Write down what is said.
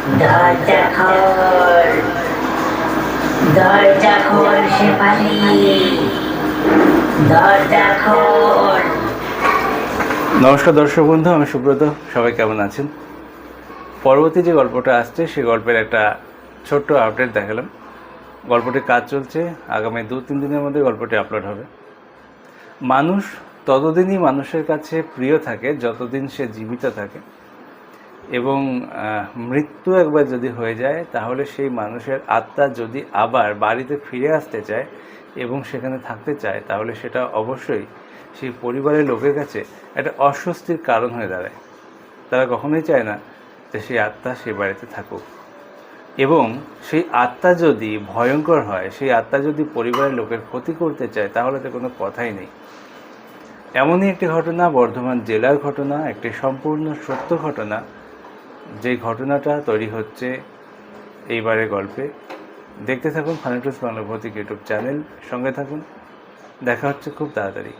দরজা খোল, দরজা খোল শেফালি, দরজা খোল। নমস্কার দর্শক বন্ধু, আমি সুব্রত। সবাই কেমন আছেন? পরবর্তী যে গল্পটা আসছে সেই গল্পের একটা ছোট্ট আপডেট দেখালাম। গল্পটির কাজ চলছে, আগামী 2-3 দিনের মধ্যে গল্পটি আপলোড হবে। মানুষ ততদিনই মানুষের কাছে প্রিয় থাকে যতদিন সে জীবিত থাকে, এবং মৃত্যু একবার যদি হয়ে যায় তাহলে সেই মানুষের আত্মা যদি আবার বাড়িতে ফিরে আসতে চায় এবং সেখানে থাকতে চায়, তাহলে সেটা অবশ্যই সেই পরিবারের লোকের কাছে একটা অস্বস্তির কারণ হয়ে দাঁড়ায়। তারা কখনোই চায় না যে সেই আত্মা সেই বাড়িতে থাকুক, এবং সেই আত্মা যদি ভয়ঙ্কর হয়, সেই আত্মা যদি পরিবারের লোকের ক্ষতি করতে চায়, তাহলে তো কোনো কথাই নেই। এমনই একটি ঘটনা, বর্ধমান জেলার ঘটনা, একটি সম্পূর্ণ সত্য ঘটনা। যে ঘটনাটা তৈরি হচ্ছে এইবারের গল্পে। দেখতে থাকুন ফানি টুলস বাংলা ভৌতিক ইউটিউব চ্যানেল, সঙ্গে থাকুন। দেখা হচ্ছে খুব তাড়াতাড়ি।